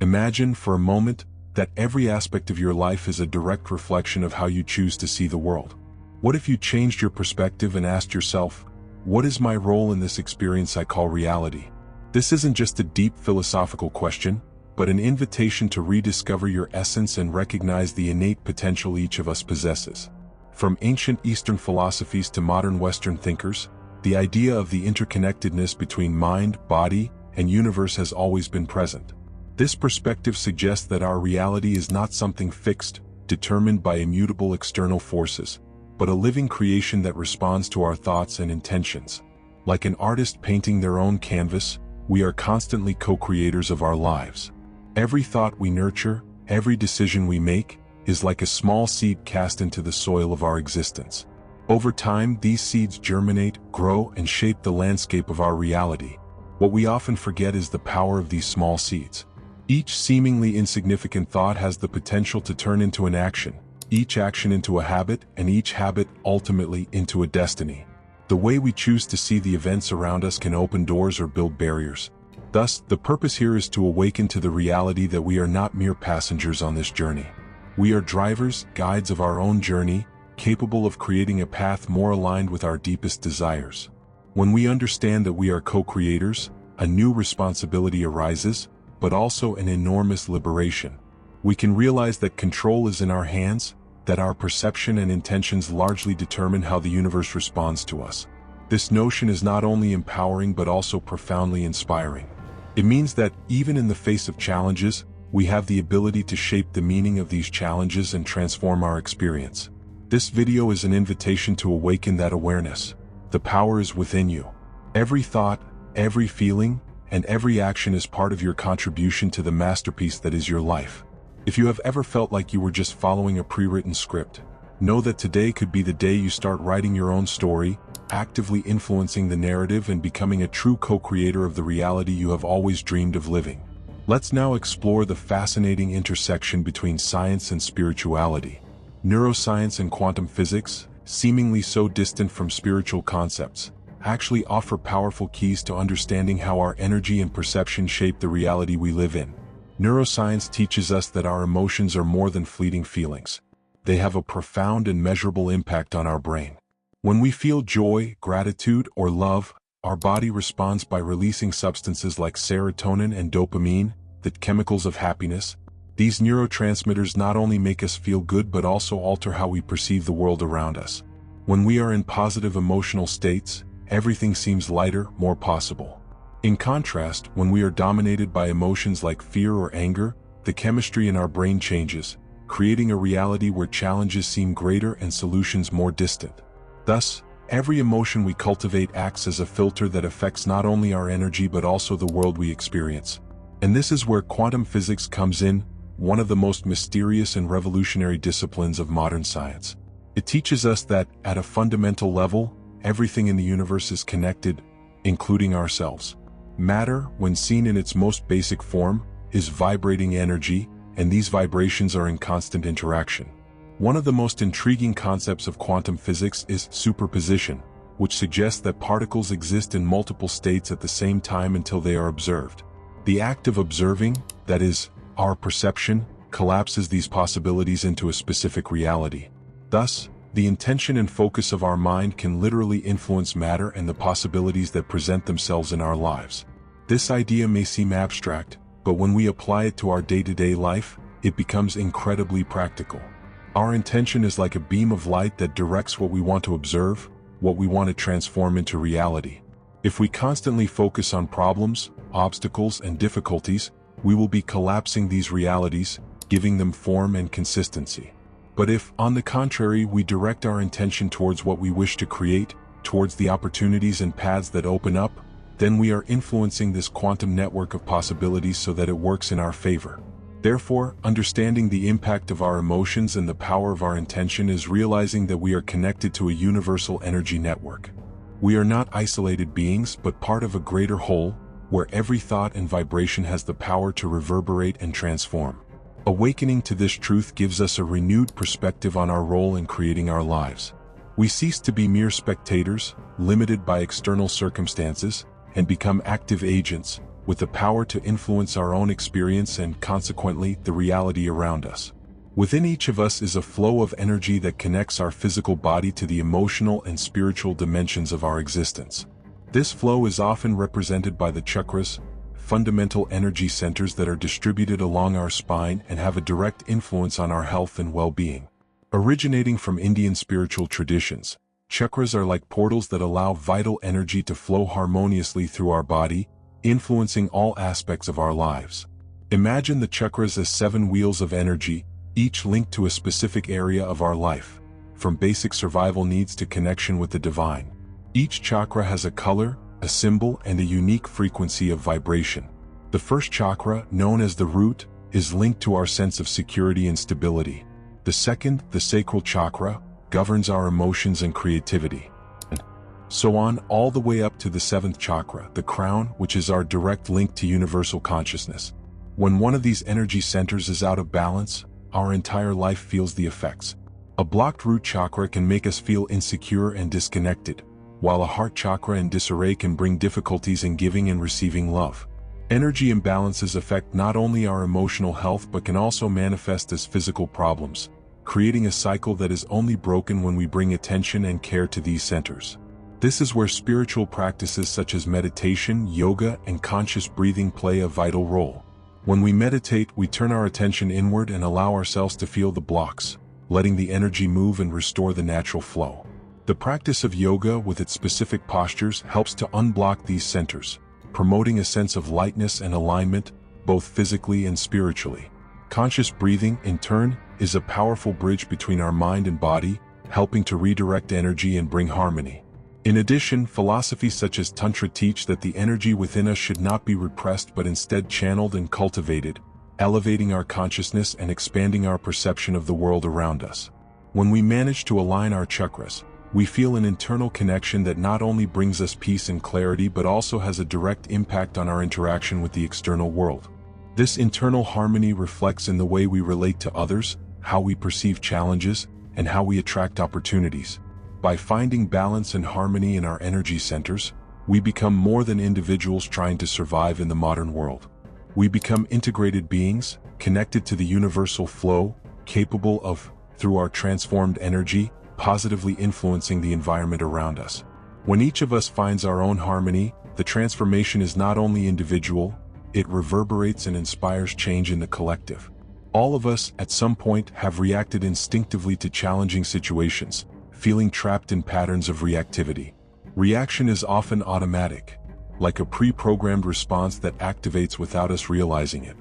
Imagine for a moment that every aspect of your life is a direct reflection of how you choose to see the world. What if you changed your perspective and asked yourself, what is my role in this experience I call reality? This isn't just a deep philosophical question, but an invitation to rediscover your essence and recognize the innate potential each of us possesses. From ancient Eastern philosophies to modern Western thinkers, the idea of the interconnectedness between mind, body, and universe has always been present. This perspective suggests that our reality is not something fixed, determined by immutable external forces, but a living creation that responds to our thoughts and intentions. Like an artist painting their own canvas, we are constantly co-creators of our lives. Every thought we nurture, every decision we make, is like a small seed cast into the soil of our existence. Over time, these seeds germinate, grow, and shape the landscape of our reality. What we often forget is the power of these small seeds. Each seemingly insignificant thought has the potential to turn into an action, each action into a habit, and each habit ultimately into a destiny. The way we choose to see the events around us can open doors or build barriers. Thus, the purpose here is to awaken to the reality that we are not mere passengers on this journey. We are drivers, guides of our own journey, capable of creating a path more aligned with our deepest desires. When we understand that we are co-creators, a new responsibility arises, but also an enormous liberation. We can realize that control is in our hands, that our perception and intentions largely determine how the universe responds to us. This notion is not only empowering but also profoundly inspiring. It means that, even in the face of challenges, we have the ability to shape the meaning of these challenges and transform our experience. This video is an invitation to awaken that awareness. The power is within you. Every thought, every feeling, and every action is part of your contribution to the masterpiece that is your life. If you have ever felt like you were just following a pre-written script, know that today could be the day you start writing your own story, actively influencing the narrative and becoming a true co-creator of the reality you have always dreamed of living. Let's now explore the fascinating intersection between science and spirituality. Neuroscience and quantum physics, seemingly so distant from spiritual concepts, actually offer powerful keys to understanding how our energy and perception shape the reality we live in. Neuroscience teaches us that our emotions are more than fleeting feelings. They have a profound and measurable impact on our brain. When we feel joy, gratitude, or love, our body responds by releasing substances like serotonin and dopamine, the chemicals of happiness. These neurotransmitters not only make us feel good but also alter how we perceive the world around us. When we are in positive emotional states, everything seems lighter, more possible. In contrast, when we are dominated by emotions like fear or anger, the chemistry in our brain changes, creating a reality where challenges seem greater and solutions more distant. Thus, every emotion we cultivate acts as a filter that affects not only our energy but also the world we experience. And this is where quantum physics comes in, one of the most mysterious and revolutionary disciplines of modern science. It teaches us that, at a fundamental level, everything in the universe is connected, including ourselves. Matter, when seen in its most basic form, is vibrating energy, and these vibrations are in constant interaction. One of the most intriguing concepts of quantum physics is superposition, which suggests that particles exist in multiple states at the same time until they are observed. The act of observing, that is, our perception, collapses these possibilities into a specific reality. Thus, the intention and focus of our mind can literally influence matter and the possibilities that present themselves in our lives. This idea may seem abstract, but when we apply it to our day-to-day life, it becomes incredibly practical. Our intention is like a beam of light that directs what we want to observe, what we want to transform into reality. If we constantly focus on problems, obstacles, and difficulties, we will be collapsing these realities, giving them form and consistency. But if, on the contrary, we direct our intention towards what we wish to create, towards the opportunities and paths that open up, then we are influencing this quantum network of possibilities so that it works in our favor. Therefore, understanding the impact of our emotions and the power of our intention is realizing that we are connected to a universal energy network. We are not isolated beings, but part of a greater whole, where every thought and vibration has the power to reverberate and transform. Awakening to this truth gives us a renewed perspective on our role in creating our lives. We cease to be mere spectators, limited by external circumstances, and become active agents, with the power to influence our own experience and, consequently, the reality around us. Within each of us is a flow of energy that connects our physical body to the emotional and spiritual dimensions of our existence. This flow is often represented by the chakras, fundamental energy centers that are distributed along our spine and have a direct influence on our health and well-being. Originating from Indian spiritual traditions, chakras are like portals that allow vital energy to flow harmoniously through our body, influencing all aspects of our lives. Imagine the chakras as 7 wheels of energy, each linked to a specific area of our life, from basic survival needs to connection with the divine. Each chakra has a color, a symbol, and a unique frequency of vibration. The first chakra, known as the root, is linked to our sense of security and stability. The second, the sacral chakra, governs our emotions and creativity. And so on, all the way up to the 7th chakra, the crown, which is our direct link to universal consciousness. When one of these energy centers is out of balance, our entire life feels the effects. A blocked root chakra can make us feel insecure and disconnected, while a heart chakra in disarray can bring difficulties in giving and receiving love. Energy imbalances affect not only our emotional health but can also manifest as physical problems, creating a cycle that is only broken when we bring attention and care to these centers. This is where spiritual practices such as meditation, yoga, and conscious breathing play a vital role. When we meditate, we turn our attention inward and allow ourselves to feel the blocks, letting the energy move and restore the natural flow. The practice of yoga with its specific postures helps to unblock these centers, promoting a sense of lightness and alignment, both physically and spiritually. Conscious breathing, in turn, is a powerful bridge between our mind and body, helping to redirect energy and bring harmony. In addition, philosophies such as Tantra teach that the energy within us should not be repressed but instead channeled and cultivated, elevating our consciousness and expanding our perception of the world around us. When we manage to align our chakras, we feel an internal connection that not only brings us peace and clarity but also has a direct impact on our interaction with the external world. This internal harmony reflects in the way we relate to others, how we perceive challenges, and how we attract opportunities. By finding balance and harmony in our energy centers, we become more than individuals trying to survive in the modern world. We become integrated beings, connected to the universal flow, capable of, through our transformed energy, positively influencing the environment around us. When each of us finds our own harmony, the transformation is not only individual, it reverberates and inspires change in the collective. All of us, at some point, have reacted instinctively to challenging situations, feeling trapped in patterns of reactivity. Reaction is often automatic, like a pre-programmed response that activates without us realizing it.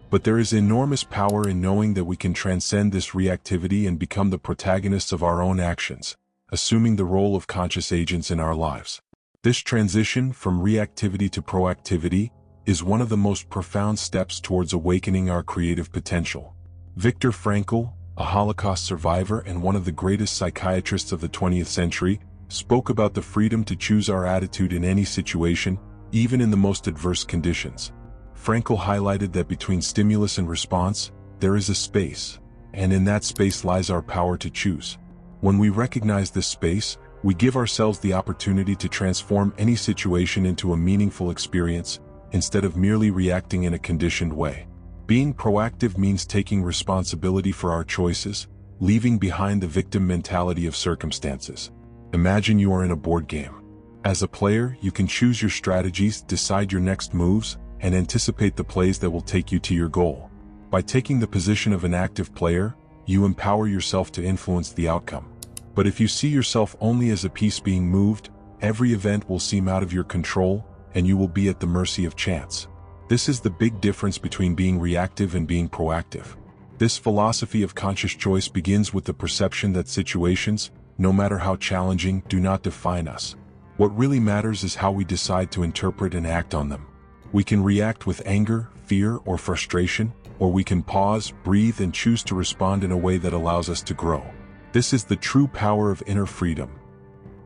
But there is enormous power in knowing that we can transcend this reactivity and become the protagonists of our own actions, assuming the role of conscious agents in our lives. This transition from reactivity to proactivity is one of the most profound steps towards awakening our creative potential. Viktor Frankl, a Holocaust survivor and one of the greatest psychiatrists of the 20th century, spoke about the freedom to choose our attitude in any situation, even in the most adverse conditions. Frankl highlighted that between stimulus and response, there is a space, and in that space lies our power to choose. When we recognize this space, we give ourselves the opportunity to transform any situation into a meaningful experience, instead of merely reacting in a conditioned way. Being proactive means taking responsibility for our choices, leaving behind the victim mentality of circumstances. Imagine you are in a board game. As a player, you can choose your strategies, decide your next moves, and anticipate the plays that will take you to your goal. By taking the position of an active player, you empower yourself to influence the outcome. But if you see yourself only as a piece being moved, every event will seem out of your control, and you will be at the mercy of chance. This is the big difference between being reactive and being proactive. This philosophy of conscious choice begins with the perception that situations, no matter how challenging, do not define us. What really matters is how we decide to interpret and act on them. We can react with anger, fear, or frustration, or we can pause, breathe, and choose to respond in a way that allows us to grow. This is the true power of inner freedom.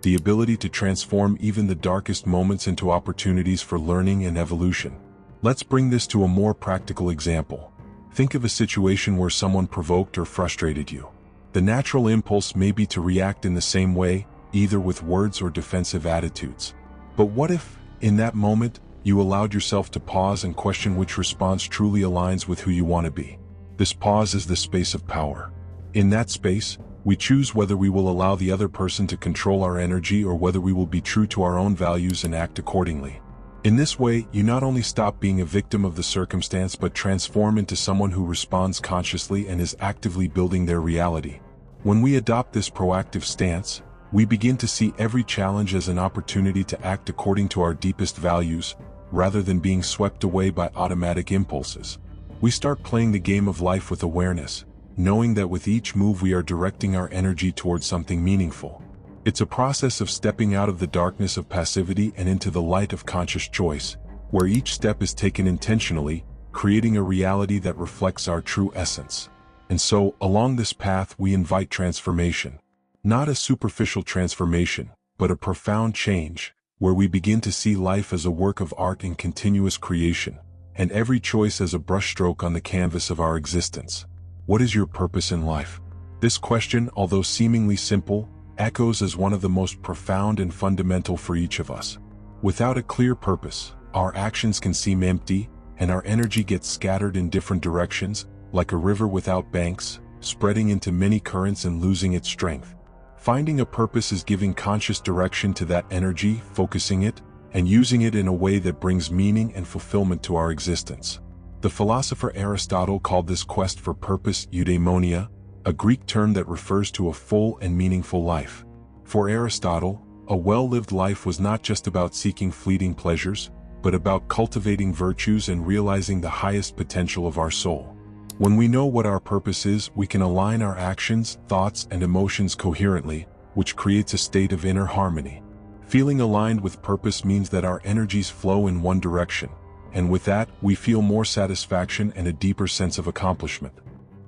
The ability to transform even the darkest moments into opportunities for learning and evolution. Let's bring this to a more practical example. Think of a situation where someone provoked or frustrated you. The natural impulse may be to react in the same way, either with words or defensive attitudes. But what if, in that moment, You allowed yourself to pause and question which response truly aligns with who you want to be. This pause is the space of power. In that space, we choose whether we will allow the other person to control our energy or whether we will be true to our own values and act accordingly. In this way, you not only stop being a victim of the circumstance but transform into someone who responds consciously and is actively building their reality. When we adopt this proactive stance, we begin to see every challenge as an opportunity to act according to our deepest values, rather than being swept away by automatic impulses. We start playing the game of life with awareness, knowing that with each move we are directing our energy towards something meaningful. It's a process of stepping out of the darkness of passivity and into the light of conscious choice, where each step is taken intentionally, creating a reality that reflects our true essence. And so, along this path we invite transformation. Not a superficial transformation, but a profound change, where we begin to see life as a work of art in continuous creation, and every choice as a brushstroke on the canvas of our existence. What is your purpose in life? This question, although seemingly simple, echoes as one of the most profound and fundamental for each of us. Without a clear purpose, our actions can seem empty, and our energy gets scattered in different directions, like a river without banks, spreading into many currents and losing its strength. Finding a purpose is giving conscious direction to that energy, focusing it, and using it in a way that brings meaning and fulfillment to our existence. The philosopher Aristotle called this quest for purpose eudaimonia, a Greek term that refers to a full and meaningful life. For Aristotle, a well-lived life was not just about seeking fleeting pleasures, but about cultivating virtues and realizing the highest potential of our soul. When we know what our purpose is, we can align our actions, thoughts, and emotions coherently, which creates a state of inner harmony. Feeling aligned with purpose means that our energies flow in one direction, and with that, we feel more satisfaction and a deeper sense of accomplishment.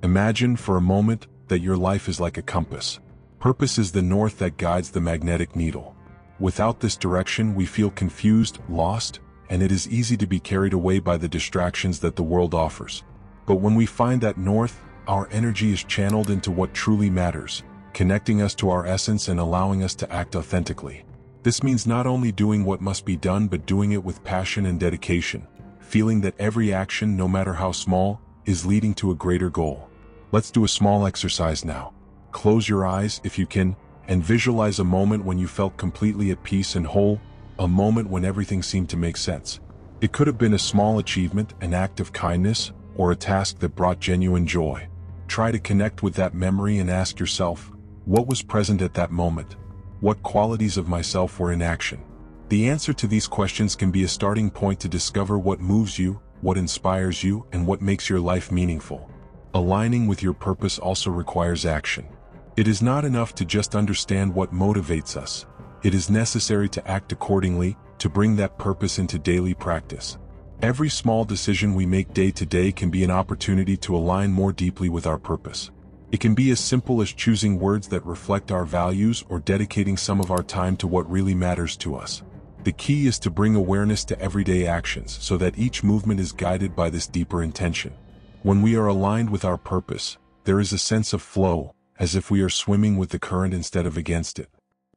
Imagine for a moment that your life is like a compass. Purpose is the north that guides the magnetic needle. Without this direction, we feel confused, lost, and it is easy to be carried away by the distractions that the world offers. But when we find that north, our energy is channeled into what truly matters, connecting us to our essence and allowing us to act authentically. This means not only doing what must be done but doing it with passion and dedication, feeling that every action, no matter how small, is leading to a greater goal. Let's do a small exercise now. Close your eyes if you can, and visualize a moment when you felt completely at peace and whole, a moment when everything seemed to make sense. It could have been a small achievement, an act of kindness, or a task that brought genuine joy. Try to connect with that memory and ask yourself, what was present at that moment? What qualities of myself were in action? The answer to these questions can be a starting point to discover what moves you, what inspires you, and what makes your life meaningful. Aligning with your purpose also requires action. It is not enough to just understand what motivates us. It is necessary to act accordingly, to bring that purpose into daily practice. Every small decision we make day to day can be an opportunity to align more deeply with our purpose. It can be as simple as choosing words that reflect our values or dedicating some of our time to what really matters to us. The key is to bring awareness to everyday actions so that each movement is guided by this deeper intention. When we are aligned with our purpose, there is a sense of flow, as if we are swimming with the current instead of against it.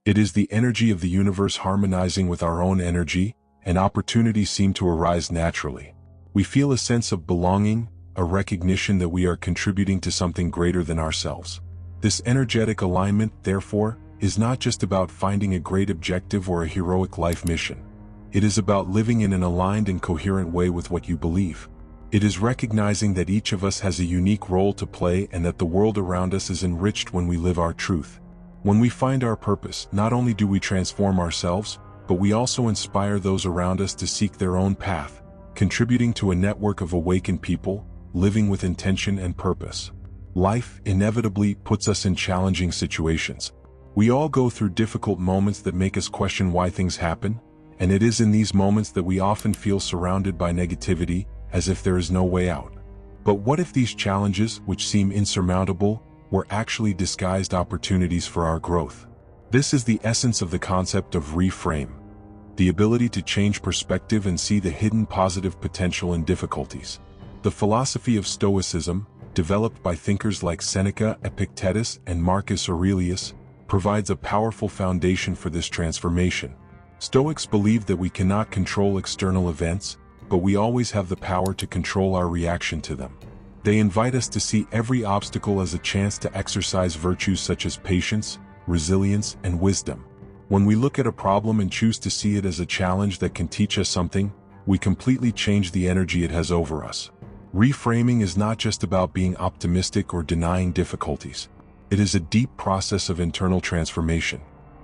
It is the energy of the universe harmonizing with our own energy, and opportunities seem to arise naturally. We feel a sense of belonging, a recognition that we are contributing to something greater than ourselves. This energetic alignment, therefore, is not just about finding a great objective or a heroic life mission. It is about living in an aligned and coherent way with what you believe. It is recognizing that each of us has a unique role to play and that the world around us is enriched when we live our truth. When we find our purpose, not only do we transform ourselves, but we also inspire those around us to seek their own path, contributing to a network of awakened people, living with intention and purpose. Life inevitably puts us in challenging situations. We all go through difficult moments that make us question why things happen, and it is in these moments that we often feel surrounded by negativity, as if there is no way out. But what if these challenges, which seem insurmountable, were actually disguised opportunities for our growth? This is the essence of the concept of reframe. The ability to change perspective and see the hidden positive potential in difficulties. The philosophy of Stoicism, developed by thinkers like Seneca, Epictetus, and Marcus Aurelius, provides a powerful foundation for this transformation. Stoics believe that we cannot control external events, but we always have the power to control our reaction to them. They invite us to see every obstacle as a chance to exercise virtues such as patience, resilience, and wisdom. When we look at a problem and choose to see it as a challenge that can teach us something, we completely change the energy it has over us. Reframing is not just about being optimistic or denying difficulties. It is a deep process of internal transformation.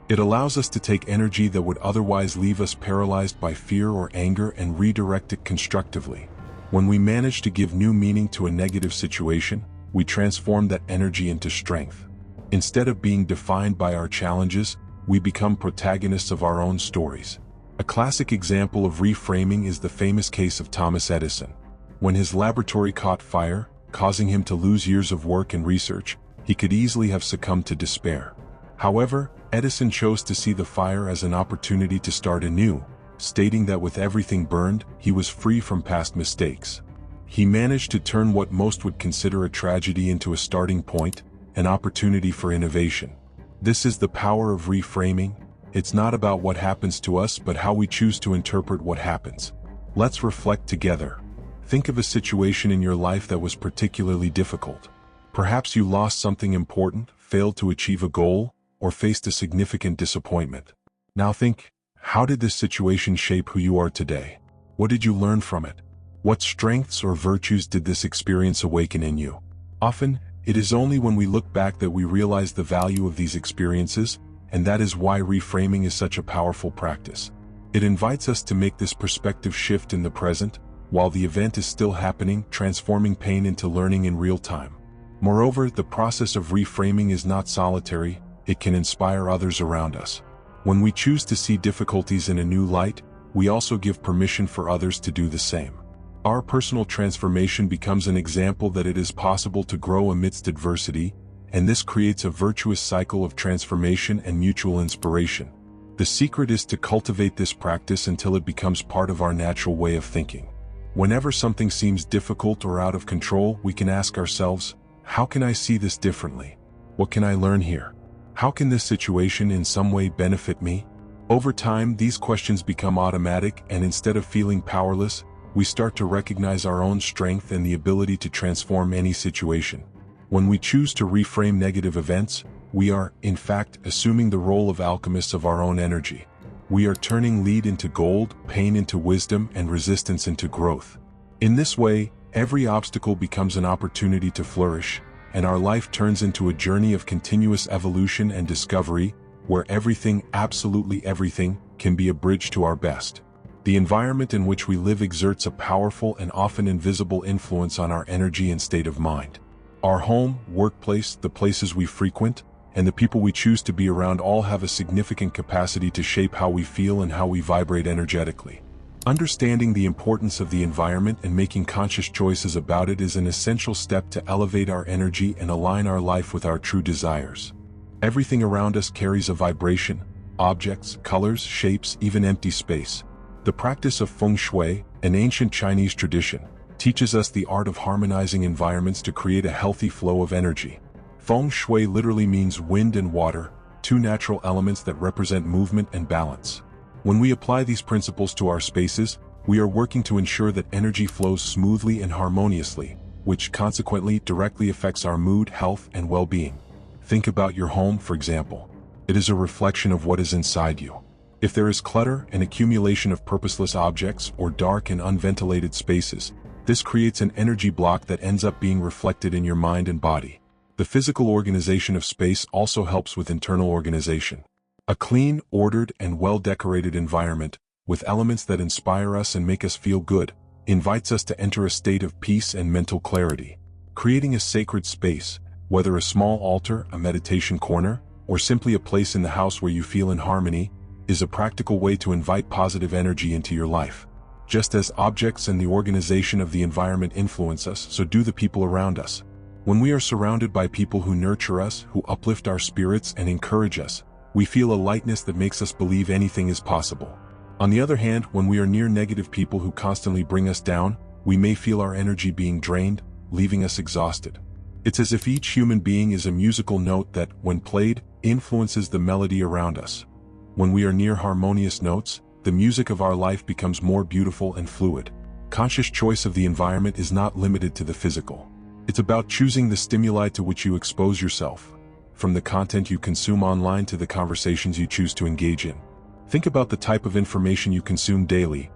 It allows us to take energy that would otherwise leave us paralyzed by fear or anger and redirect it constructively. When we manage to give new meaning to a negative situation, we transform that energy into strength. Instead of being defined by our challenges, we become protagonists of our own stories. A classic example of reframing is the famous case of Thomas Edison. When his laboratory caught fire, causing him to lose years of work and research, he could easily have succumbed to despair. However, Edison chose to see the fire as an opportunity to start anew, stating that with everything burned, he was free from past mistakes. He managed to turn what most would consider a tragedy into a starting point, an opportunity for innovation. This is the power of reframing. It's not about what happens to us, but how we choose to interpret what happens. Let's reflect together. Think of a situation in your life that was particularly difficult. Perhaps you lost something important, failed to achieve a goal, or faced a significant disappointment. Now think, how did this situation shape who you are today? What did you learn from it? What strengths or virtues did this experience awaken in you? Often, it is only when we look back that we realize the value of these experiences, and that is why reframing is such a powerful practice. It invites us to make this perspective shift in the present, while the event is still happening, transforming pain into learning in real time. Moreover, the process of reframing is not solitary. It can inspire others around us. When we choose to see difficulties in a new light, we also give permission for others to do the same. Our personal transformation becomes an example that it is possible to grow amidst adversity, and this creates a virtuous cycle of transformation and mutual inspiration. The secret is to cultivate this practice until it becomes part of our natural way of thinking. Whenever something seems difficult or out of control, we can ask ourselves, how can I see this differently? What can I learn here? How can this situation in some way benefit me? Over time, these questions become automatic, and instead of feeling powerless, we start to recognize our own strength and the ability to transform any situation. When we choose to reframe negative events, we are, in fact, assuming the role of alchemists of our own energy. We are turning lead into gold, pain into wisdom, and resistance into growth. In this way, every obstacle becomes an opportunity to flourish, and our life turns into a journey of continuous evolution and discovery, where everything, absolutely everything, can be a bridge to our best. The environment in which we live exerts a powerful and often invisible influence on our energy and state of mind. Our home, workplace, the places we frequent, and the people we choose to be around all have a significant capacity to shape how we feel and how we vibrate energetically. Understanding the importance of the environment and making conscious choices about it is an essential step to elevate our energy and align our life with our true desires. Everything around us carries a vibration: objects, colors, shapes, even empty space. The practice of feng shui, an ancient Chinese tradition, teaches us the art of harmonizing environments to create a healthy flow of energy. Feng shui literally means wind and water, two natural elements that represent movement and balance. When we apply these principles to our spaces, we are working to ensure that energy flows smoothly and harmoniously, which consequently directly affects our mood, health, and well-being. Think about your home, for example. It is a reflection of what is inside you. If there is clutter, an accumulation of purposeless objects, or dark and unventilated spaces, this creates an energy block that ends up being reflected in your mind and body. The physical organization of space also helps with internal organization. A clean, ordered, and well-decorated environment, with elements that inspire us and make us feel good, invites us to enter a state of peace and mental clarity. Creating a sacred space, whether a small altar, a meditation corner, or simply a place in the house where you feel in harmony, is a practical way to invite positive energy into your life. Just as objects and the organization of the environment influence us, so do the people around us. When we are surrounded by people who nurture us, who uplift our spirits and encourage us, we feel a lightness that makes us believe anything is possible. On the other hand, when we are near negative people who constantly bring us down, we may feel our energy being drained, leaving us exhausted. It's as if each human being is a musical note that, when played, influences the melody around us. When we are near harmonious notes, the music of our life becomes more beautiful and fluid. Conscious choice of the environment is not limited to the physical. It's about choosing the stimuli to which you expose yourself, from the content you consume online to the conversations you choose to engage in. Think about the type of information you consume daily.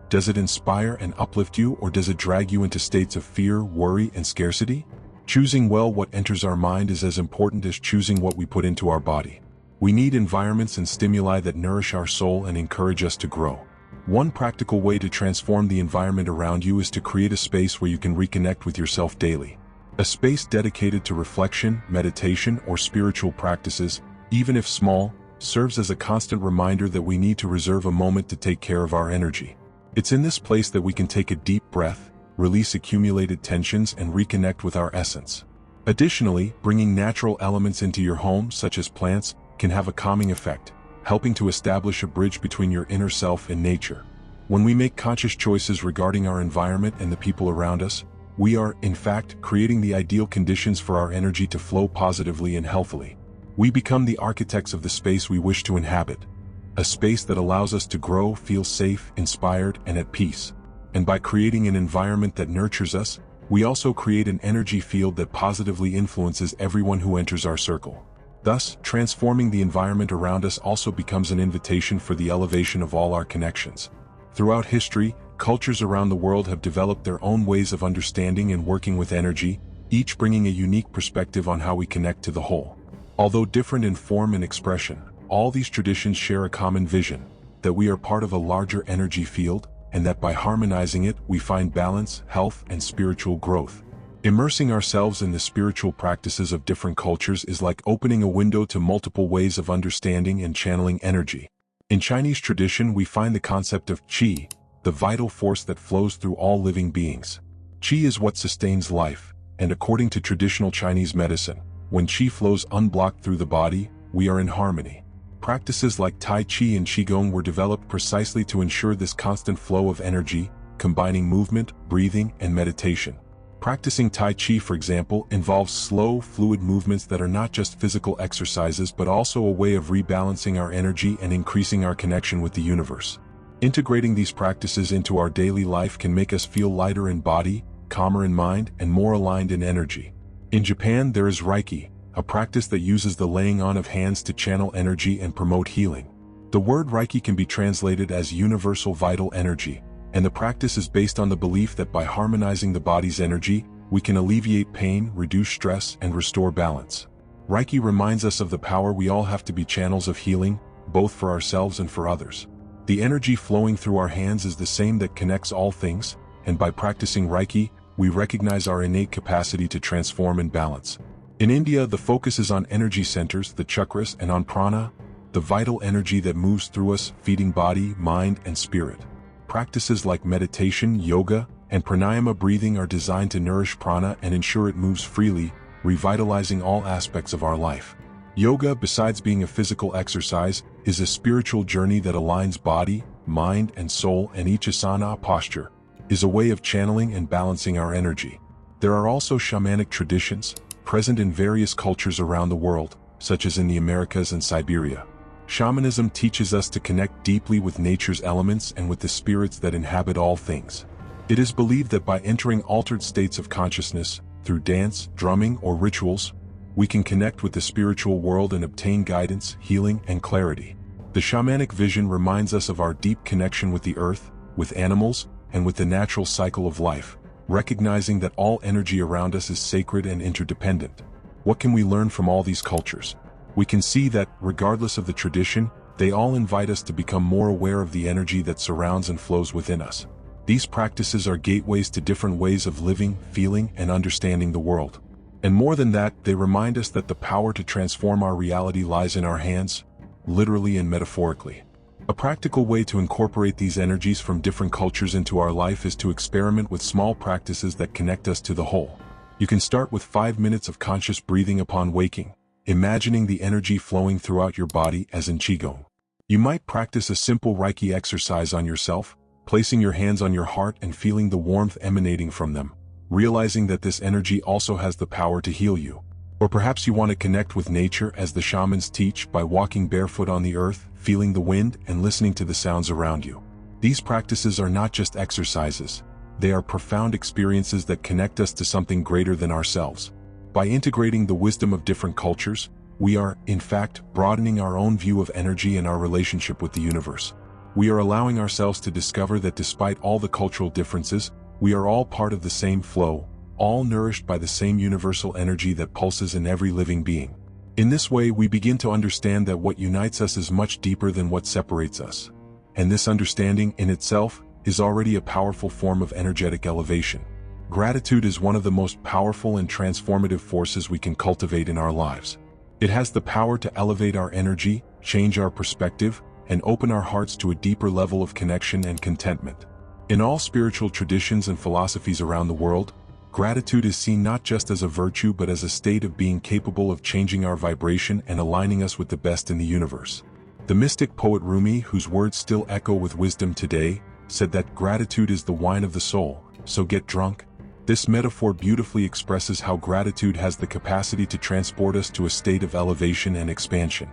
Does it inspire and uplift you, or does it drag you into states of fear, worry, and scarcity? Choosing well what enters our mind is as important as choosing what we put into our body. We need environments and stimuli that nourish our soul and encourage us to grow. One practical way to transform the environment around you is to create a space where you can reconnect with yourself daily. A space dedicated to reflection, meditation, or spiritual practices, even if small, serves as a constant reminder that we need to reserve a moment to take care of our energy. It's in this place that we can take a deep breath, release accumulated tensions, and reconnect with our essence. Additionally, bringing natural elements into your home, such as plants, can have a calming effect, helping to establish a bridge between your inner self and nature. When we make conscious choices regarding our environment and the people around us, we are, in fact, creating the ideal conditions for our energy to flow positively and healthily. We become the architects of the space we wish to inhabit, a space that allows us to grow, feel safe, inspired, and at peace. And by creating an environment that nurtures us, we also create an energy field that positively influences everyone who enters our circle. Thus, transforming the environment around us also becomes an invitation for the elevation of all our connections. Throughout history, cultures around the world have developed their own ways of understanding and working with energy, each bringing a unique perspective on how we connect to the whole. Although different in form and expression, all these traditions share a common vision, that we are part of a larger energy field, and that by harmonizing it, we find balance, health, and spiritual growth. Immersing ourselves in the spiritual practices of different cultures is like opening a window to multiple ways of understanding and channeling energy. In Chinese tradition, we find the concept of qi, the vital force that flows through all living beings. Qi is what sustains life, and according to traditional Chinese medicine, when qi flows unblocked through the body, we are in harmony. Practices like Tai Chi and Qigong were developed precisely to ensure this constant flow of energy, combining movement, breathing, and meditation. Practicing Tai Chi, for example, involves slow, fluid movements that are not just physical exercises but also a way of rebalancing our energy and increasing our connection with the universe. Integrating these practices into our daily life can make us feel lighter in body, calmer in mind, and more aligned in energy. In Japan, there is Reiki, a practice that uses the laying on of hands to channel energy and promote healing. The word Reiki can be translated as universal vital energy, and the practice is based on the belief that by harmonizing the body's energy, we can alleviate pain, reduce stress, and restore balance. Reiki reminds us of the power we all have to be channels of healing, both for ourselves and for others. The energy flowing through our hands is the same that connects all things, and by practicing Reiki, we recognize our innate capacity to transform and balance. In India, the focus is on energy centers, the chakras, and on prana, the vital energy that moves through us, feeding body, mind, and spirit. Practices like meditation, yoga, and pranayama breathing are designed to nourish prana and ensure it moves freely, revitalizing all aspects of our life. Yoga, besides being a physical exercise, is a spiritual journey that aligns body, mind, and soul, and each asana posture is a way of channeling and balancing our energy. There are also shamanic traditions, present in various cultures around the world, such as in the Americas and Siberia. Shamanism teaches us to connect deeply with nature's elements and with the spirits that inhabit all things. It is believed that by entering altered states of consciousness, through dance, drumming, or rituals, we can connect with the spiritual world and obtain guidance, healing, and clarity. The shamanic vision reminds us of our deep connection with the earth, with animals, and with the natural cycle of life, recognizing that all energy around us is sacred and interdependent. What can we learn from all these cultures? We can see that, regardless of the tradition, they all invite us to become more aware of the energy that surrounds and flows within us. These practices are gateways to different ways of living, feeling, and understanding the world. And more than that, they remind us that the power to transform our reality lies in our hands, literally and metaphorically. A practical way to incorporate these energies from different cultures into our life is to experiment with small practices that connect us to the whole. You can start with 5 minutes of conscious breathing upon waking, imagining the energy flowing throughout your body as in Qigong. You might practice a simple Reiki exercise on yourself, placing your hands on your heart and feeling the warmth emanating from them, realizing that this energy also has the power to heal you. Or perhaps you want to connect with nature as the shamans teach by walking barefoot on the earth, feeling the wind, and listening to the sounds around you. These practices are not just exercises. They are profound experiences that connect us to something greater than ourselves. By integrating the wisdom of different cultures, we are, in fact, broadening our own view of energy and our relationship with the universe. We are allowing ourselves to discover that despite all the cultural differences, we are all part of the same flow, all nourished by the same universal energy that pulses in every living being. In this way, we begin to understand that what unites us is much deeper than what separates us. And this understanding in itself is already a powerful form of energetic elevation. Gratitude is one of the most powerful and transformative forces we can cultivate in our lives. It has the power to elevate our energy, change our perspective, and open our hearts to a deeper level of connection and contentment. In all spiritual traditions and philosophies around the world, gratitude is seen not just as a virtue but as a state of being capable of changing our vibration and aligning us with the best in the universe. The mystic poet Rumi, whose words still echo with wisdom today, said that gratitude is the wine of the soul, so get drunk. This metaphor beautifully expresses how gratitude has the capacity to transport us to a state of elevation and expansion.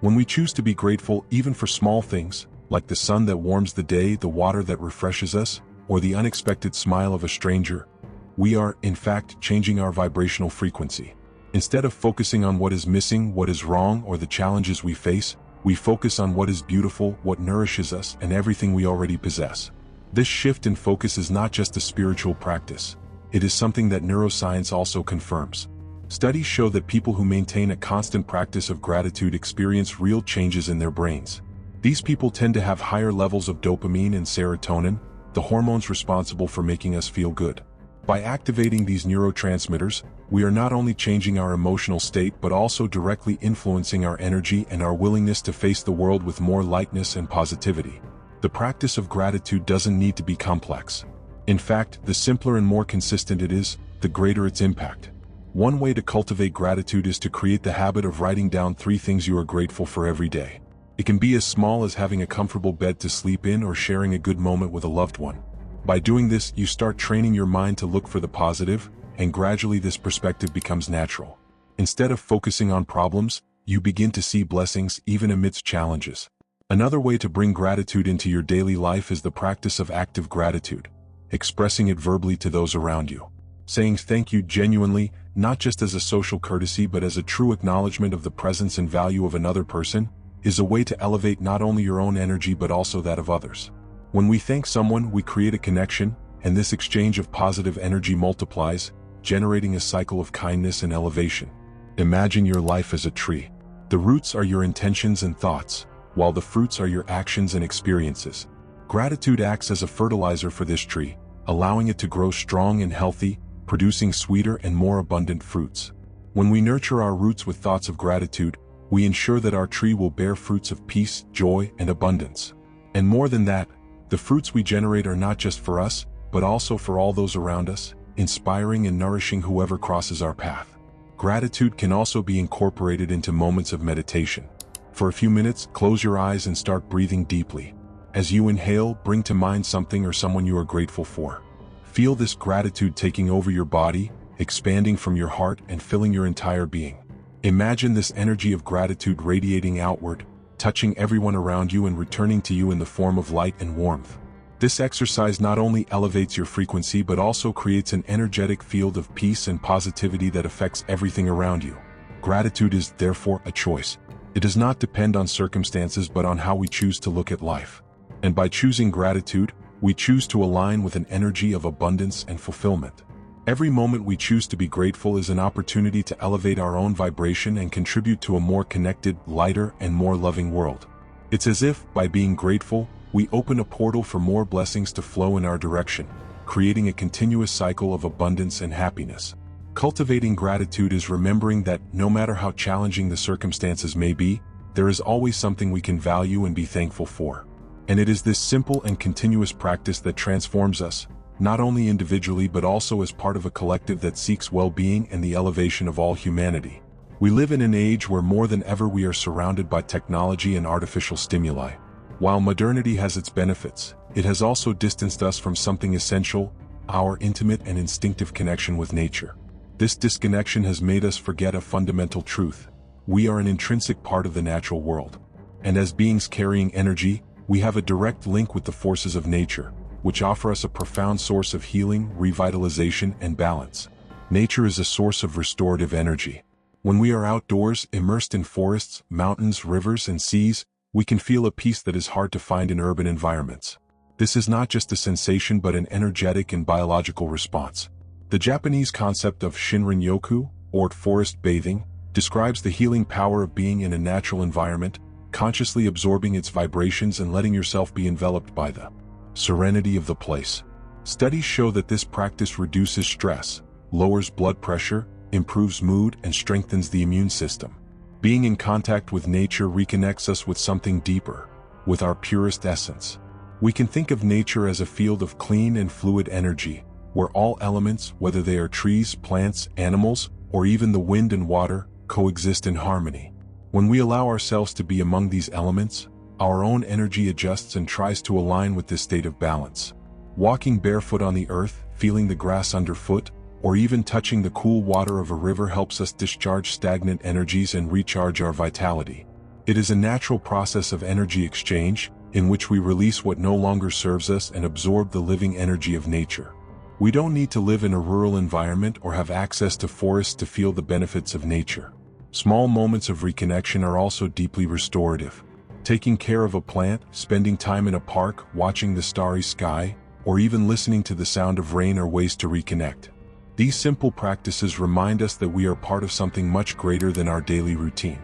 When we choose to be grateful even for small things, like the sun that warms the day, the water that refreshes us, or the unexpected smile of a stranger, we are, in fact, changing our vibrational frequency. Instead of focusing on what is missing, what is wrong, or the challenges we face, we focus on what is beautiful, what nourishes us, and everything we already possess. This shift in focus is not just a spiritual practice. It is something that neuroscience also confirms. Studies show that people who maintain a constant practice of gratitude experience real changes in their brains. These people tend to have higher levels of dopamine and serotonin, the hormones responsible for making us feel good. By activating these neurotransmitters, we are not only changing our emotional state but also directly influencing our energy and our willingness to face the world with more lightness and positivity. The practice of gratitude doesn't need to be complex. In fact, the simpler and more consistent it is, the greater its impact. One way to cultivate gratitude is to create the habit of writing down 3 things you are grateful for every day. It can be as small as having a comfortable bed to sleep in or sharing a good moment with a loved one. By doing this, you start training your mind to look for the positive, and gradually this perspective becomes natural. Instead of focusing on problems, you begin to see blessings even amidst challenges. Another way to bring gratitude into your daily life is the practice of active gratitude. Expressing it verbally to those around you. Saying thank you genuinely, not just as a social courtesy but as a true acknowledgement of the presence and value of another person, is a way to elevate not only your own energy but also that of others. When we thank someone, we create a connection, and this exchange of positive energy multiplies, generating a cycle of kindness and elevation. Imagine your life as a tree. The roots are your intentions and thoughts, while the fruits are your actions and experiences. Gratitude acts as a fertilizer for this tree, allowing it to grow strong and healthy, producing sweeter and more abundant fruits. When we nurture our roots with thoughts of gratitude, we ensure that our tree will bear fruits of peace, joy, and abundance. And more than that, the fruits we generate are not just for us, but also for all those around us, inspiring and nourishing whoever crosses our path. Gratitude can also be incorporated into moments of meditation. For a few minutes, close your eyes and start breathing deeply. As you inhale, bring to mind something or someone you are grateful for. Feel this gratitude taking over your body, expanding from your heart and filling your entire being. Imagine this energy of gratitude radiating outward, touching everyone around you and returning to you in the form of light and warmth. This exercise not only elevates your frequency but also creates an energetic field of peace and positivity that affects everything around you. Gratitude is, therefore, a choice. It does not depend on circumstances but on how we choose to look at life. And by choosing gratitude, we choose to align with an energy of abundance and fulfillment. Every moment we choose to be grateful is an opportunity to elevate our own vibration and contribute to a more connected, lighter, and more loving world. It's as if, by being grateful, we open a portal for more blessings to flow in our direction, creating a continuous cycle of abundance and happiness. Cultivating gratitude is remembering that, no matter how challenging the circumstances may be, there is always something we can value and be thankful for. And it is this simple and continuous practice that transforms us, not only individually but also as part of a collective that seeks well-being and the elevation of all humanity. We live in an age where more than ever we are surrounded by technology and artificial stimuli. While modernity has its benefits, it has also distanced us from something essential, our intimate and instinctive connection with nature. This disconnection has made us forget a fundamental truth. We are an intrinsic part of the natural world. And as beings carrying energy, we have a direct link with the forces of nature, which offer us a profound source of healing, revitalization, and balance. Nature is a source of restorative energy. When we are outdoors, immersed in forests, mountains, rivers, and seas, we can feel a peace that is hard to find in urban environments. This is not just a sensation but an energetic and biological response. The Japanese concept of Shinrin-yoku, or forest bathing, describes the healing power of being in a natural environment, consciously absorbing its vibrations and letting yourself be enveloped by the serenity of the place. Studies show that this practice reduces stress, lowers blood pressure, improves mood, and strengthens the immune system. Being in contact with nature reconnects us with something deeper, with our purest essence. We can think of nature as a field of clean and fluid energy, where all elements, whether they are trees, plants, animals, or even the wind and water, coexist in harmony. When we allow ourselves to be among these elements, our own energy adjusts and tries to align with this state of balance. Walking barefoot on the earth, feeling the grass underfoot, or even touching the cool water of a river helps us discharge stagnant energies and recharge our vitality. It is a natural process of energy exchange, in which we release what no longer serves us and absorb the living energy of nature. We don't need to live in a rural environment or have access to forests to feel the benefits of nature. Small moments of reconnection are also deeply restorative. Taking care of a plant, spending time in a park, watching the starry sky, or even listening to the sound of rain are ways to reconnect. These simple practices remind us that we are part of something much greater than our daily routine.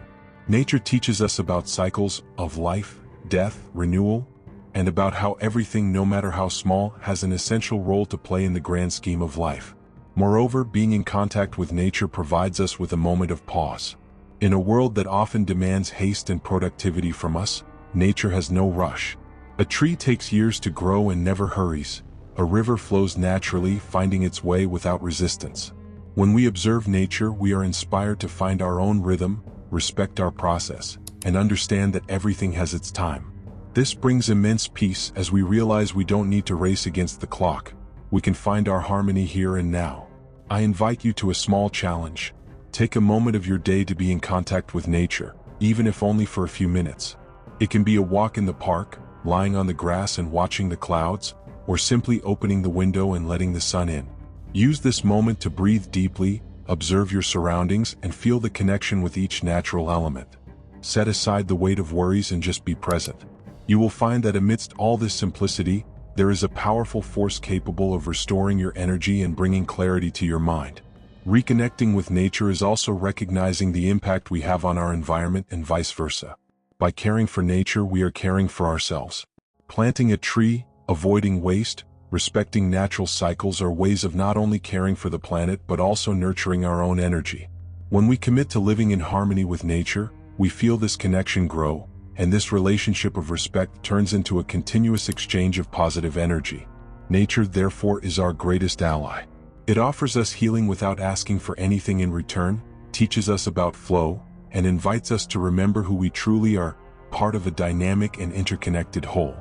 Nature teaches us about cycles of life, death, renewal, and about how everything, no matter how small, has an essential role to play in the grand scheme of life. Moreover, being in contact with nature provides us with a moment of pause. In a world that often demands haste and productivity from us, nature has no rush. A tree takes years to grow and never hurries. A river flows naturally, finding its way without resistance. When we observe nature, we are inspired to find our own rhythm, respect our process, and understand that everything has its time. This brings immense peace as we realize we don't need to race against the clock. We can find our harmony here and now. I invite you to a small challenge. Take a moment of your day to be in contact with nature, even if only for a few minutes. It can be a walk in the park, lying on the grass and watching the clouds, or simply opening the window and letting the sun in. Use this moment to breathe deeply, observe your surroundings, and feel the connection with each natural element. Set aside the weight of worries and just be present. You will find that amidst all this simplicity, there is a powerful force capable of restoring your energy and bringing clarity to your mind. Reconnecting with nature is also recognizing the impact we have on our environment and vice versa. By caring for nature, we are caring for ourselves. Planting a tree, avoiding waste, respecting natural cycles are ways of not only caring for the planet but also nurturing our own energy. When we commit to living in harmony with nature, we feel this connection grow, and this relationship of respect turns into a continuous exchange of positive energy. Nature, therefore, is our greatest ally. It offers us healing without asking for anything in return, teaches us about flow, and invites us to remember who we truly are, part of a dynamic and interconnected whole.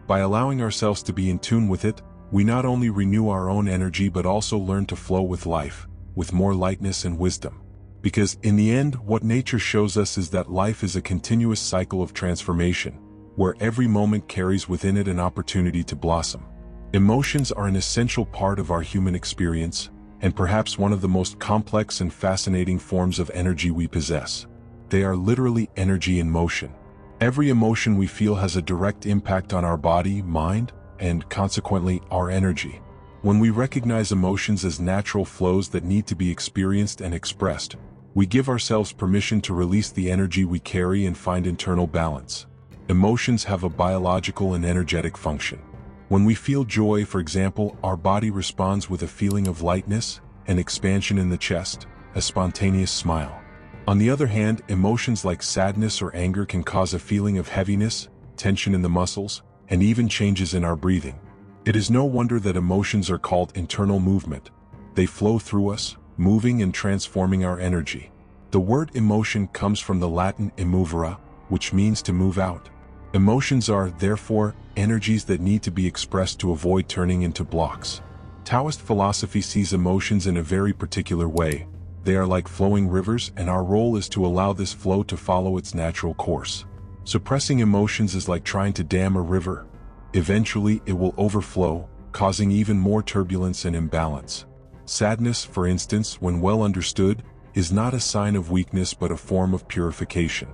By allowing ourselves to be in tune with it, we not only renew our own energy but also learn to flow with life, with more lightness and wisdom. Because in the end, what nature shows us is that life is a continuous cycle of transformation, where every moment carries within it an opportunity to blossom. Emotions are an essential part of our human experience, and perhaps one of the most complex and fascinating forms of energy we possess. They are literally energy in motion. Every emotion we feel has a direct impact on our body, mind, and consequently, our energy. When we recognize emotions as natural flows that need to be experienced and expressed, we give ourselves permission to release the energy we carry and find internal balance. Emotions have a biological and energetic function. When we feel joy, for example, our body responds with a feeling of lightness, an expansion in the chest, a spontaneous smile. On the other hand, emotions like sadness or anger can cause a feeling of heaviness, tension in the muscles, and even changes in our breathing. It is no wonder that emotions are called internal movement. They flow through us, moving and transforming our energy. The word emotion comes from the Latin emovere, which means to move out. Emotions are, therefore, energies that need to be expressed to avoid turning into blocks. Taoist philosophy sees emotions in a very particular way. They are like flowing rivers, and our role is to allow this flow to follow its natural course. Suppressing emotions is like trying to dam a river. Eventually, it will overflow, causing even more turbulence and imbalance. Sadness, for instance, when well understood, is not a sign of weakness but a form of purification.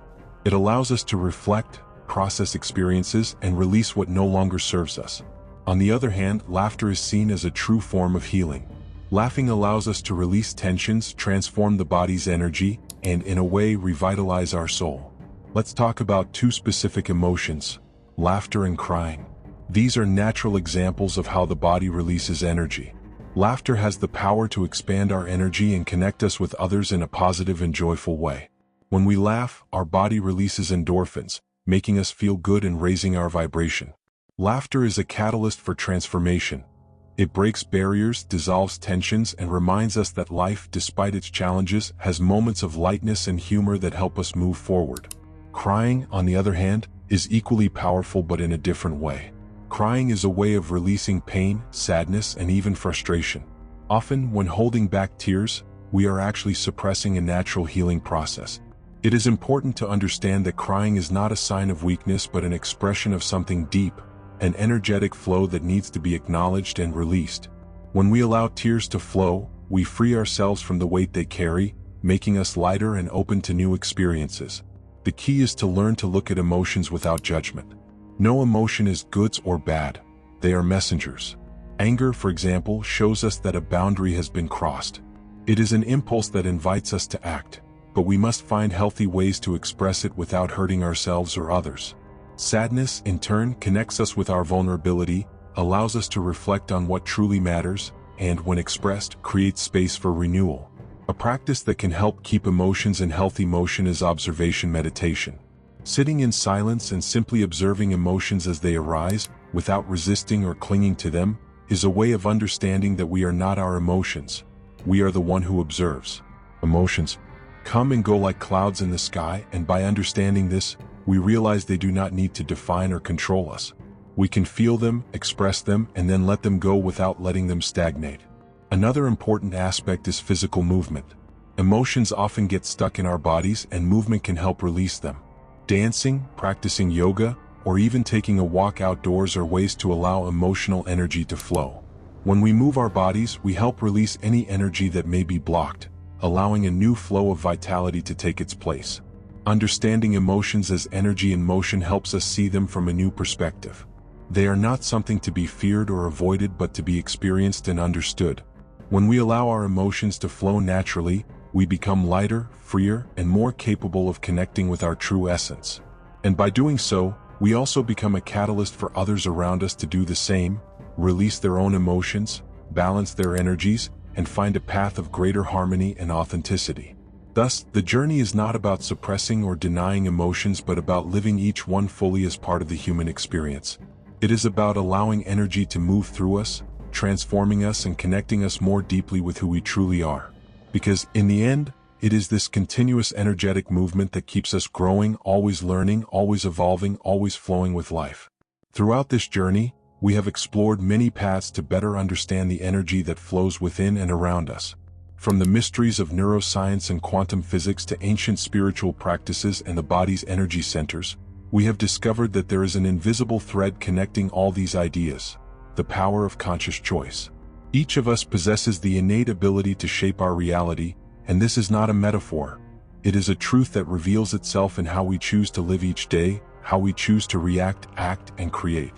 It allows us to reflect, process experiences, and release what no longer serves us. On the other hand, laughter is seen as a true form of healing. Laughing allows us to release tensions, transform the body's energy, and in a way revitalize our soul. Let's talk about two specific emotions, laughter and crying. These are natural examples of how the body releases energy. Laughter has the power to expand our energy and connect us with others in a positive and joyful way. When we laugh, our body releases endorphins, making us feel good and raising our vibration. Laughter is a catalyst for transformation. It breaks barriers, dissolves tensions, and reminds us that life, despite its challenges, has moments of lightness and humor that help us move forward. Crying, on the other hand, is equally powerful but in a different way. Crying is a way of releasing pain, sadness, and even frustration. Often, when holding back tears, we are actually suppressing a natural healing process. It is important to understand that crying is not a sign of weakness but an expression of something deep, an energetic flow that needs to be acknowledged and released. When we allow tears to flow, we free ourselves from the weight they carry, making us lighter and open to new experiences. The key is to learn to look at emotions without judgment. No emotion is good or bad. They are messengers. Anger, for example, shows us that a boundary has been crossed. It is an impulse that invites us to act, but we must find healthy ways to express it without hurting ourselves or others. Sadness, in turn, connects us with our vulnerability, allows us to reflect on what truly matters, and when expressed, creates space for renewal. A practice that can help keep emotions in healthy motion is observation meditation. Sitting in silence and simply observing emotions as they arise, without resisting or clinging to them, is a way of understanding that we are not our emotions. We are the one who observes. Emotions come and go like clouds in the sky, and by understanding this, we realize they do not need to define or control us. We can feel them, express them, and then let them go without letting them stagnate. Another important aspect is physical movement. Emotions often get stuck in our bodies, and movement can help release them. Dancing, practicing yoga, or even taking a walk outdoors are ways to allow emotional energy to flow. When we move our bodies, we help release any energy that may be blocked, allowing a new flow of vitality to take its place. Understanding emotions as energy in motion helps us see them from a new perspective. They are not something to be feared or avoided but to be experienced and understood. When we allow our emotions to flow naturally, we become lighter, freer, and more capable of connecting with our true essence. And by doing so, we also become a catalyst for others around us to do the same, release their own emotions, balance their energies, and find a path of greater harmony and authenticity. Thus, the journey is not about suppressing or denying emotions but about living each one fully as part of the human experience. It is about allowing energy to move through us, transforming us and connecting us more deeply with who we truly are. Because, in the end, it is this continuous energetic movement that keeps us growing, always learning, always evolving, always flowing with life. Throughout this journey, we have explored many paths to better understand the energy that flows within and around us. From the mysteries of neuroscience and quantum physics to ancient spiritual practices and the body's energy centers, we have discovered that there is an invisible thread connecting all these ideas: the power of conscious choice. Each of us possesses the innate ability to shape our reality, and this is not a metaphor. It is a truth that reveals itself in how we choose to live each day, how we choose to react, act, and create.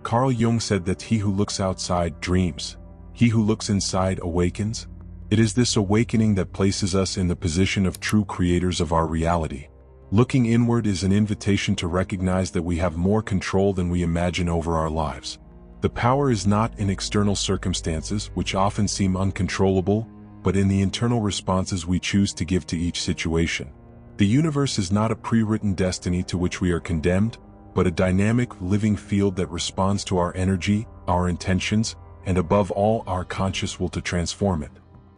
Carl Jung said that he who looks outside dreams. He who looks inside awakens. It is this awakening that places us in the position of true creators of our reality. Looking inward is an invitation to recognize that we have more control than we imagine over our lives. The power is not in external circumstances, which often seem uncontrollable, but in the internal responses we choose to give to each situation. The universe is not a pre-written destiny to which we are condemned, but a dynamic, living field that responds to our energy, our intentions, and above all, our conscious will to transform it.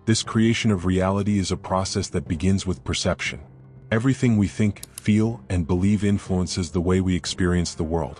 This creation of reality is a process that begins with perception. Everything we think, feel, and believe influences the way we experience the world.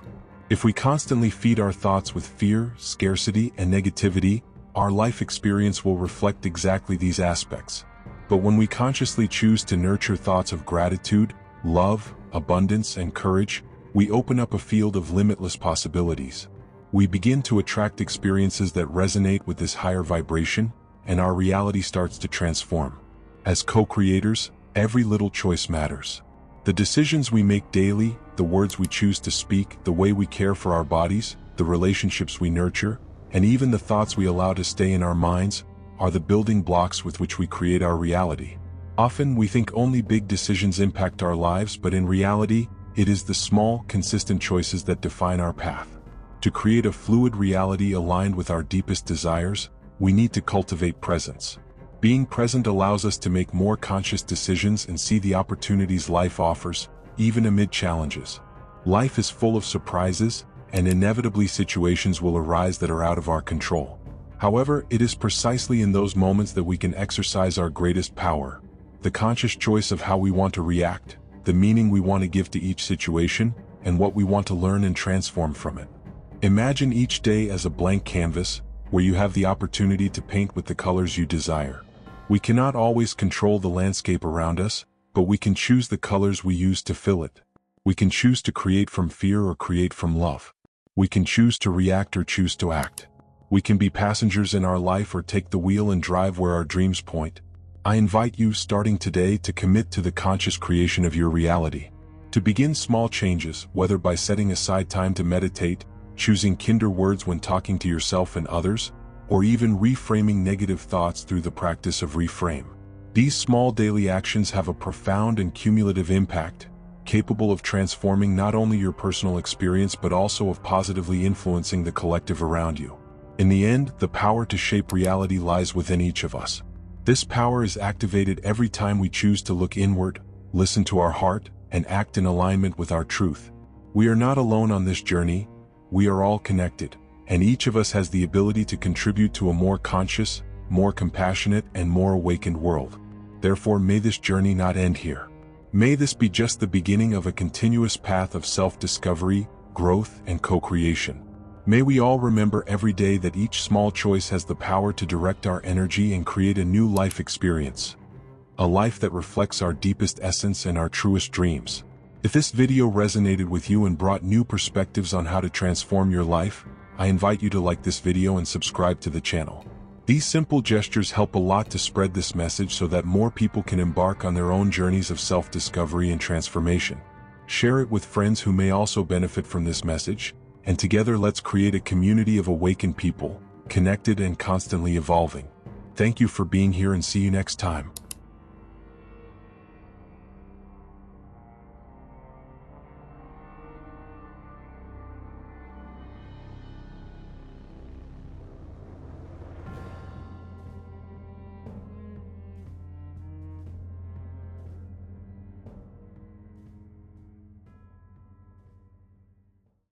If we constantly feed our thoughts with fear, scarcity, and negativity, Our life experience will reflect exactly these aspects. But when we consciously choose to nurture thoughts of gratitude, love, abundance, and courage, we open up a field of limitless possibilities. We begin to attract experiences that resonate with this higher vibration, and our reality starts to transform. As co-creators, every little choice matters. The decisions we make daily, the words we choose to speak, the way we care for our bodies, the relationships we nurture, and even the thoughts we allow to stay in our minds, are the building blocks with which we create our reality. Often we think only big decisions impact our lives, but in reality, it is the small, consistent choices that define our path. To create a fluid reality aligned with our deepest desires, we need to cultivate presence. Being present allows us to make more conscious decisions and see the opportunities life offers, even amid challenges. Life is full of surprises, and inevitably situations will arise that are out of our control. However, it is precisely in those moments that we can exercise our greatest power. The conscious choice of how we want to react, the meaning we want to give to each situation, and what we want to learn and transform from it. Imagine each day as a blank canvas, where you have the opportunity to paint with the colors you desire. We cannot always control the landscape around us, but we can choose the colors we use to fill it. We can choose to create from fear or create from love. We can choose to react or choose to act. We can be passengers in our life or take the wheel and drive where our dreams point. I invite you, starting today, to commit to the conscious creation of your reality. To begin small changes, whether by setting aside time to meditate, choosing kinder words when talking to yourself and others, or even reframing negative thoughts through the practice of Reframe. These small daily actions have a profound and cumulative impact, capable of transforming not only your personal experience but also of positively influencing the collective around you. In the end, the power to shape reality lies within each of us. This power is activated every time we choose to look inward, listen to our heart, and act in alignment with our truth. We are not alone on this journey. We are all connected, and each of us has the ability to contribute to a more conscious, more compassionate, and more awakened world. Therefore, may this journey not end here. May this be just the beginning of a continuous path of self-discovery, growth, and co-creation. May we all remember every day that each small choice has the power to direct our energy and create a new life experience. A life that reflects our deepest essence and our truest dreams. If this video resonated with you and brought new perspectives on how to transform your life, I invite you to like this video and subscribe to the channel. These simple gestures help a lot to spread this message so that more people can embark on their own journeys of self-discovery and transformation. Share it with friends who may also benefit from this message, and together let's create a community of awakened people, connected and constantly evolving. Thank you for being here, and see you next time.